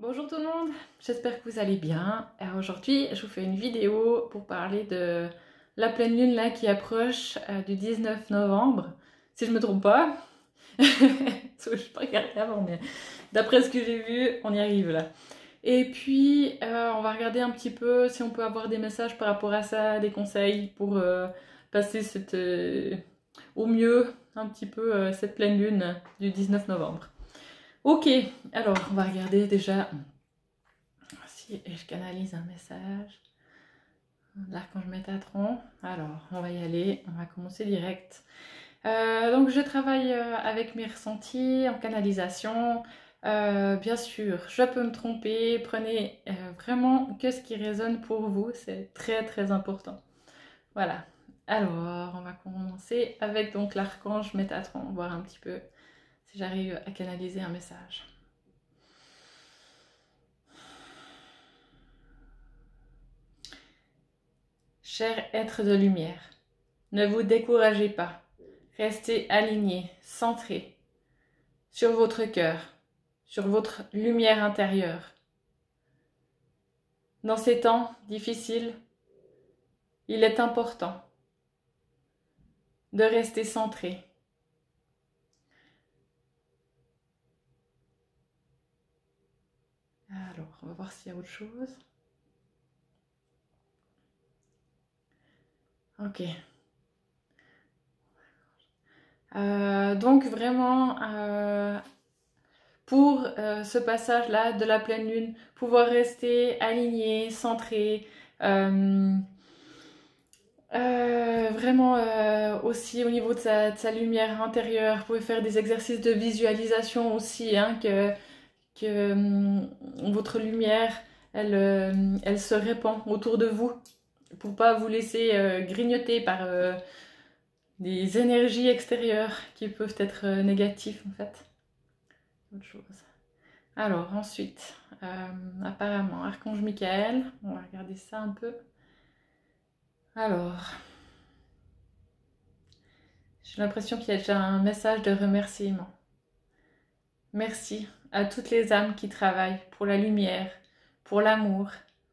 Bonjour tout le monde, j'espère que vous allez bien. Aujourd'hui, je vous fais une vidéo pour parler de la pleine lune là qui approche du 19 novembre. Si je me trompe pas, je n'ai pas regardé avant, mais d'après ce que j'ai vu, on y arrive là. Et puis, on va regarder un petit peu si on peut avoir des messages par rapport à ça, des conseils pour passer au mieux un petit peu cette pleine lune du 19 novembre. Ok, alors on va regarder déjà si je canalise un message. L'archange Métatron. Alors, on va y aller, on va commencer direct. Donc, je travaille avec mes ressentis en canalisation. Bien sûr, je peux me tromper. Prenez vraiment que ce qui résonne pour vous, c'est très très important. Voilà. Alors, on va commencer avec donc l'archange Métatron, voir un petit peu si j'arrive à canaliser un message. Cher être de lumière, ne vous découragez pas. Restez aligné, centré sur votre cœur, sur votre lumière intérieure. Dans ces temps difficiles, il est important de rester centré. Alors, on va voir s'il y a autre chose. Ok. Donc vraiment, pour ce passage-là de la pleine lune, pouvoir rester aligné, centré, vraiment aussi au niveau de sa lumière intérieure. Vous pouvez faire des exercices de visualisation aussi, hein, que votre lumière, elle se répand autour de vous pour pas vous laisser grignoter par des énergies extérieures qui peuvent être négatives en fait. Autre chose. Alors ensuite, apparemment, Archange Michael, on va regarder ça un peu. Alors, j'ai l'impression qu'il y a déjà un message de remerciement. Merci à toutes les âmes qui travaillent pour la lumière, pour l'amour,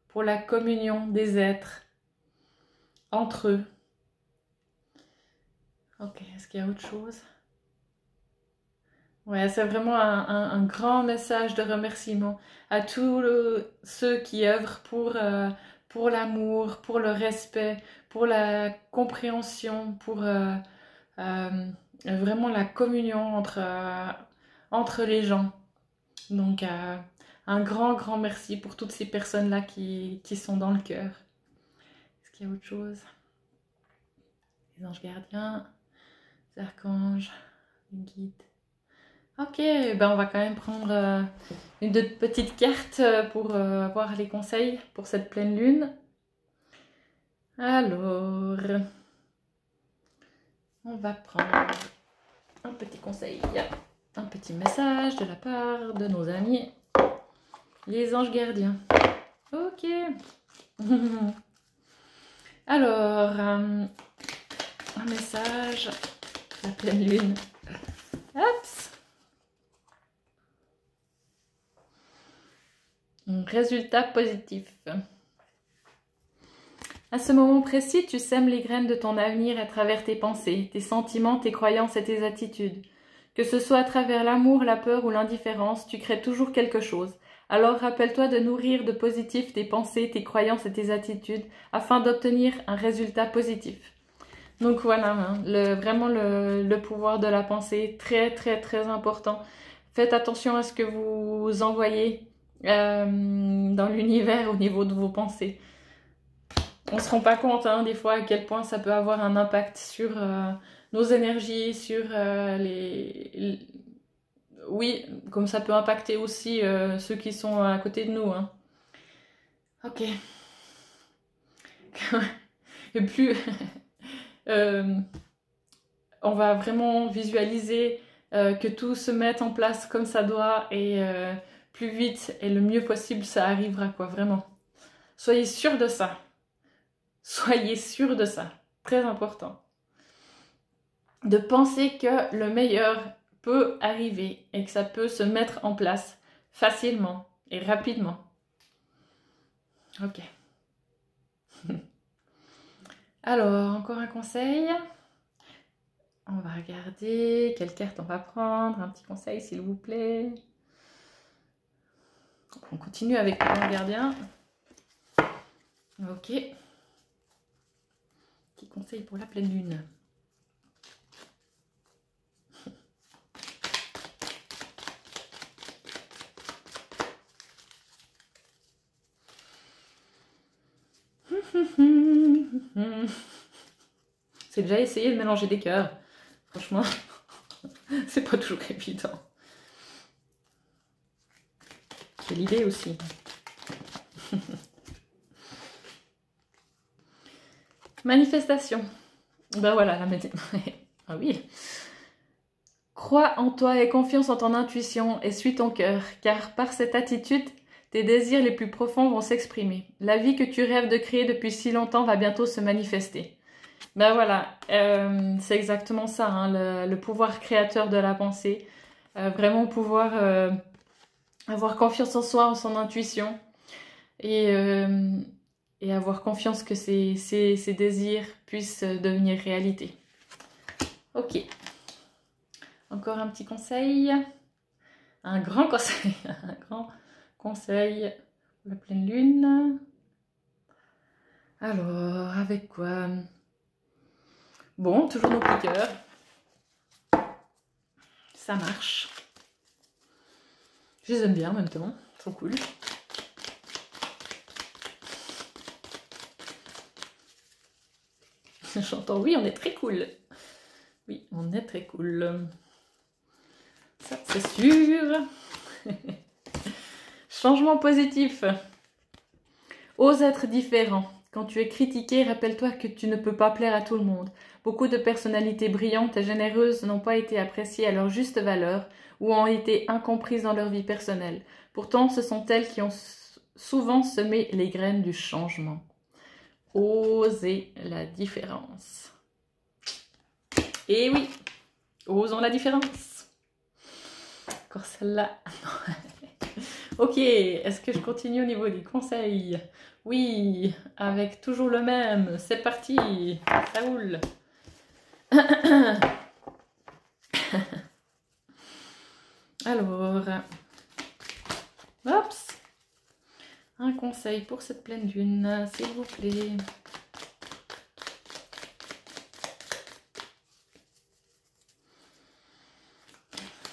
pour la communion des êtres entre eux. Ok, est-ce qu'il y a autre chose? Ouais, c'est vraiment un grand message de remerciement à tous ceux qui œuvrent pour l'amour, pour le respect, pour la compréhension, pour vraiment la communion entre les gens. Donc, un grand merci pour toutes ces personnes-là qui sont dans le cœur. Est-ce qu'il y a autre chose? Les anges gardiens, les archanges, les guides. Ok, ben on va quand même prendre une petite carte pour voir les conseils pour cette pleine lune. Alors, on va prendre un petit conseil, un petit message de la part de nos amis, les anges gardiens. Ok. Alors, un message, la pleine lune. Oups. Résultat positif. À ce moment précis, tu sèmes les graines de ton avenir à travers tes pensées, tes sentiments, tes croyances et tes attitudes. Que ce soit à travers l'amour, la peur ou l'indifférence, tu crées toujours quelque chose. Alors rappelle-toi de nourrir de positif tes pensées, tes croyances et tes attitudes afin d'obtenir un résultat positif. Donc voilà, hein, vraiment le pouvoir de la pensée, très important. Faites attention à ce que vous envoyez dans l'univers au niveau de vos pensées. On se rend pas compte des fois à quel point ça peut avoir un impact sur nos énergies, sur oui, comme ça peut impacter aussi ceux qui sont à côté de nous. Hein. Ok. Et plus on va vraiment visualiser que tout se mette en place comme ça doit et plus vite et le mieux possible ça arrivera quoi, vraiment. Soyez sûr de ça. Soyez sûr de ça. Très important. De penser que le meilleur peut arriver et que ça peut se mettre en place facilement Et rapidement. Ok. Alors, encore un conseil. On va regarder quelle carte on va prendre. Un petit conseil, s'il vous plaît. On continue avec le grand gardien. Ok. Petit conseil pour la pleine lune. C'est déjà essayé de mélanger des cœurs. Franchement, c'est pas toujours évident. C'est l'idée aussi. Manifestation. Ben voilà, la méditation. Ah oui. Crois en toi et confiance en ton intuition et suis ton cœur, car par cette attitude, tes désirs les plus profonds vont s'exprimer. La vie que tu rêves de créer depuis si longtemps va bientôt se manifester. Ben voilà, c'est exactement ça, hein, le pouvoir créateur de la pensée. Vraiment pouvoir avoir confiance en soi, en son intuition. Et avoir confiance que ces désirs puissent devenir réalité. Ok. Encore un petit conseil. Un grand conseil. Un grand conseil pour la pleine lune. Alors, avec quoi? Bon, toujours nos piqueurs. Ça marche. Je les aime bien en même temps. Ils sont cool. J'entends oui, on est très cool. Oui, on est très cool. Ça, c'est sûr. Changement positif. Ose être différent. Quand tu es critiqué, rappelle-toi que tu ne peux pas plaire à tout le monde. Beaucoup de personnalités brillantes et généreuses n'ont pas été appréciées à leur juste valeur ou ont été incomprises dans leur vie personnelle. Pourtant, ce sont elles qui ont souvent semé les graines du changement. Osez la différence. Et oui, osons la différence. Encore celle-là. Ok, est-ce que je continue au niveau des conseils? Oui, avec toujours le même. C'est parti, ça roule. Alors, oups, un conseil pour cette pleine lune, s'il vous plaît.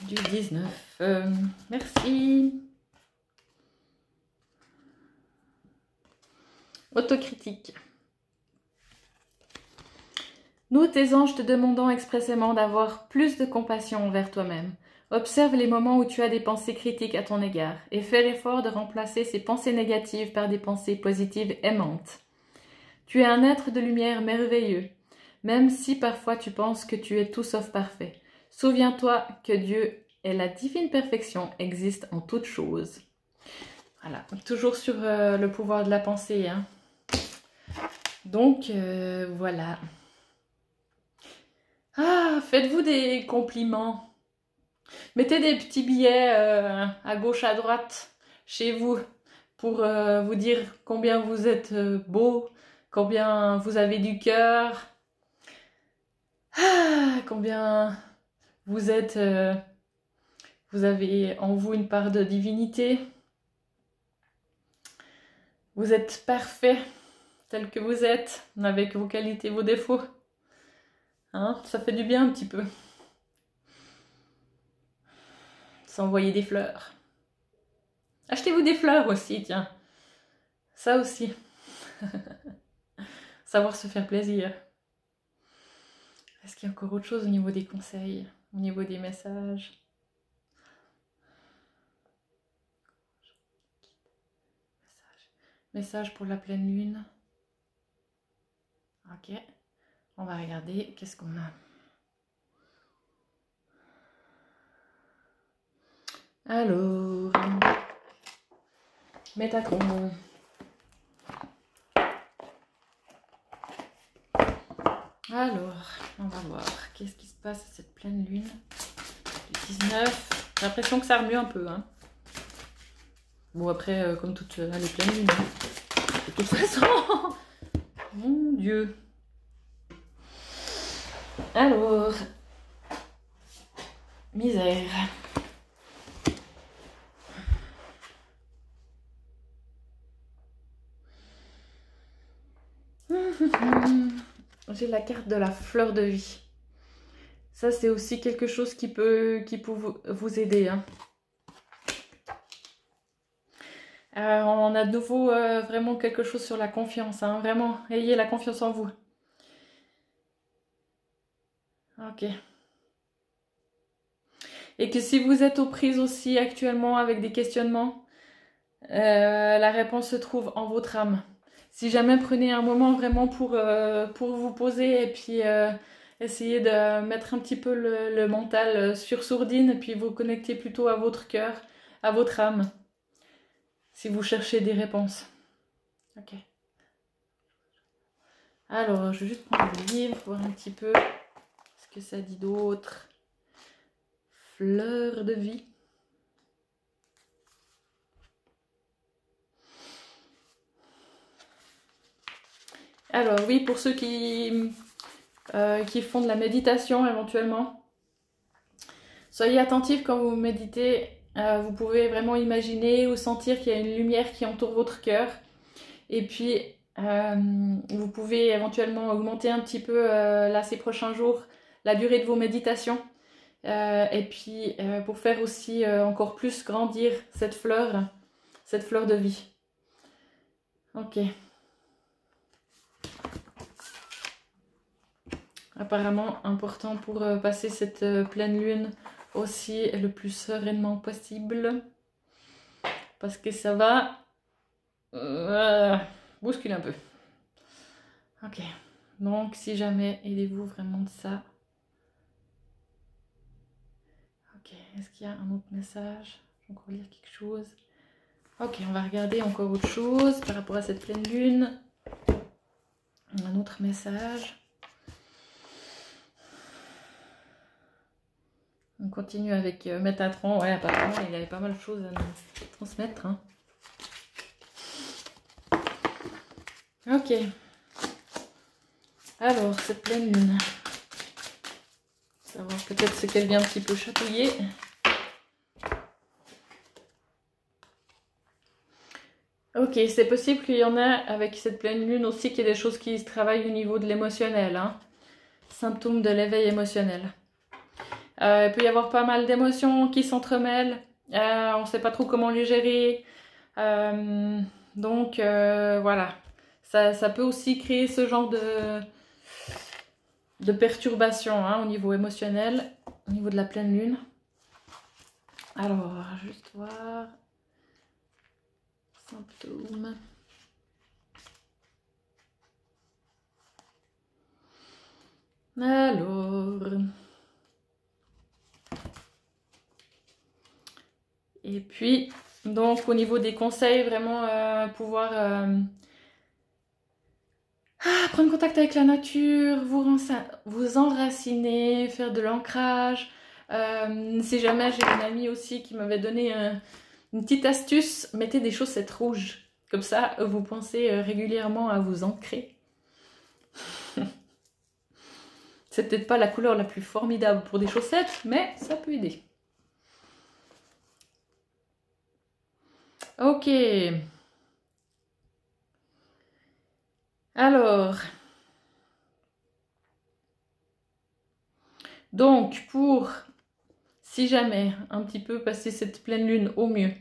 Du 19, merci. Autocritique. Nous, tes anges, te demandons expressément d'avoir plus de compassion envers toi-même. Observe les moments où tu as des pensées critiques à ton égard et fais l'effort de remplacer ces pensées négatives par des pensées positives aimantes. Tu es un être de lumière merveilleux, même si parfois tu penses que tu es tout sauf parfait. Souviens-toi que Dieu et la divine perfection existent en toutes choses. Voilà, toujours sur le pouvoir de la pensée, hein. Donc, voilà. Ah, faites-vous des compliments. Mettez des petits billets à gauche, à droite, chez vous, pour vous dire combien vous êtes beau, combien vous avez du cœur, combien vous êtes... vous avez en vous une part de divinité. Vous êtes parfait tel que vous êtes, avec vos qualités, vos défauts. Hein, ça fait du bien un petit peu. S'envoyer des fleurs. Achetez-vous des fleurs aussi, tiens. Ça aussi. Savoir se faire plaisir. Est-ce qu'il y a encore autre chose au niveau des conseils, au niveau des messages? Message pour la pleine lune. Ok. On va regarder qu'est-ce qu'on a. Alors, Métacron. Alors, on va voir qu'est-ce qui se passe à cette pleine lune du 19. J'ai l'impression que ça remue un peu, hein. Bon après, comme toutes les pleines lunes, hein. De toute façon, mon Dieu. Alors, misère. J'ai la carte de la fleur de vie. Ça, c'est aussi quelque chose qui peut vous aider, hein. On a de nouveau vraiment quelque chose sur la confiance, hein. Vraiment, ayez la confiance en vous. Ok. Et que si vous êtes aux prises aussi actuellement avec des questionnements, la réponse se trouve en votre âme. Si jamais prenez un moment vraiment pour vous poser et puis essayez de mettre un petit peu le mental sur sourdine et puis vous connecter plutôt à votre cœur, à votre âme, si vous cherchez des réponses. Ok. Alors, je vais juste prendre le livre, voir un petit peu ce que ça dit d'autre. Fleur de vie. Alors oui, pour ceux qui font de la méditation éventuellement, soyez attentifs quand vous méditez. Vous pouvez vraiment imaginer ou sentir qu'il y a une lumière qui entoure votre cœur. Et puis, vous pouvez éventuellement augmenter un petit peu, là, ces prochains jours, la durée de vos méditations. Et puis, pour faire aussi encore plus grandir cette fleur de vie. Ok. Apparemment important pour passer cette pleine lune aussi le plus sereinement possible. Parce que ça va bousculer un peu. Ok. Donc, si jamais, aidez-vous vraiment de ça. Ok. Est-ce qu'il y a un autre message? Je vais encore lire quelque chose. Ok, on va regarder encore autre chose par rapport à cette pleine lune. Un autre message. On continue avec Métatron. Ouais, apparemment, il y avait pas mal de choses à nous transmettre, hein. Ok. Alors, cette pleine lune. Savoir peut-être ce qu'elle vient un petit peu chatouiller. Ok, c'est possible qu'il y en a avec cette pleine lune aussi qu'il y ait des choses qui se travaillent au niveau de l'émotionnel, hein. Symptômes de l'éveil émotionnel. Il peut y avoir pas mal d'émotions qui s'entremêlent. On ne sait pas trop comment les gérer. Donc, voilà. Ça peut aussi créer ce genre de perturbation, hein, au niveau émotionnel, au niveau de la pleine lune. Alors, juste voir. Symptômes. Alors. Et puis, donc au niveau des conseils, vraiment pouvoir prendre contact avec la nature, vous enraciner, faire de l'ancrage. Si jamais j'ai une amie aussi qui m'avait donné une petite astuce, mettez des chaussettes rouges. Comme ça, vous pensez régulièrement à vous ancrer. C'est peut-être pas la couleur la plus formidable pour des chaussettes, mais ça peut aider. Ok. Alors. Donc, pour, si jamais, un petit peu passer cette pleine lune au mieux,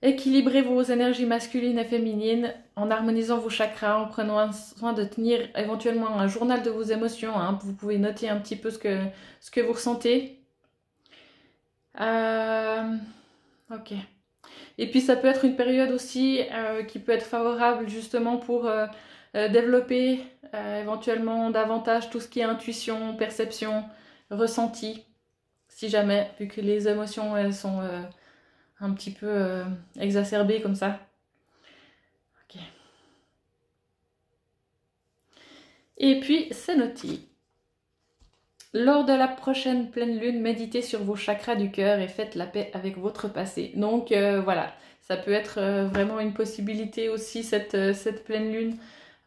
équilibrez vos énergies masculines et féminines en harmonisant vos chakras, en prenant soin de tenir éventuellement un journal de vos émotions, hein. Vous pouvez noter un petit peu ce que vous ressentez. Ok. Et puis ça peut être une période aussi qui peut être favorable justement pour développer éventuellement davantage tout ce qui est intuition, perception, ressenti. Si jamais, vu que les émotions elles sont un petit peu exacerbées comme ça. Ok. Et puis c'est noté. Lors de la prochaine pleine lune, méditez sur vos chakras du cœur et faites la paix avec votre passé. Donc voilà, ça peut être vraiment une possibilité aussi cette pleine lune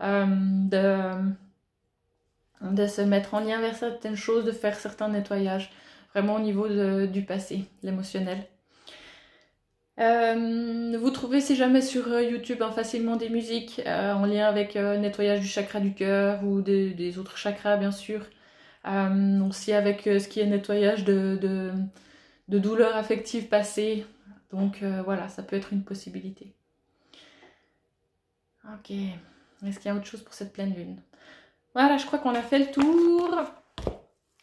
de se mettre en lien vers certaines choses, de faire certains nettoyages, vraiment au niveau du passé, l'émotionnel. Vous trouvez si jamais sur YouTube facilement des musiques en lien avec nettoyage du chakra du cœur ou des autres chakras bien sûr. Aussi avec ce qui est nettoyage de douleurs affectives passées. Donc voilà, ça peut être une possibilité. Ok, est-ce qu'il y a autre chose pour cette pleine lune? Voilà, je crois qu'on a fait le tour.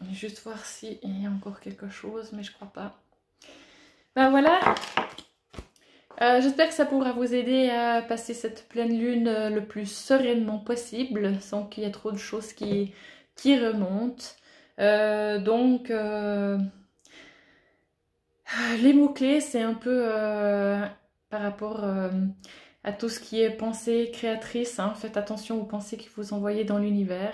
Je vais juste voir s'il y a encore quelque chose, mais je crois pas. Ben voilà. J'espère que ça pourra vous aider à passer cette pleine lune le plus sereinement possible, sans qu'il y ait trop de choses qui remontent. Donc, les mots-clés, c'est un peu par rapport à tout ce qui est pensée créatrice. Hein. Faites attention aux pensées que vous envoyez dans l'univers.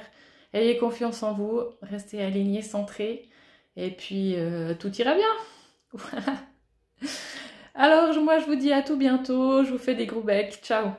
Ayez confiance en vous, restez alignés, centrés, et puis tout ira bien. Voilà. Alors, moi, je vous dis à tout bientôt. Je vous fais des gros becs. Ciao!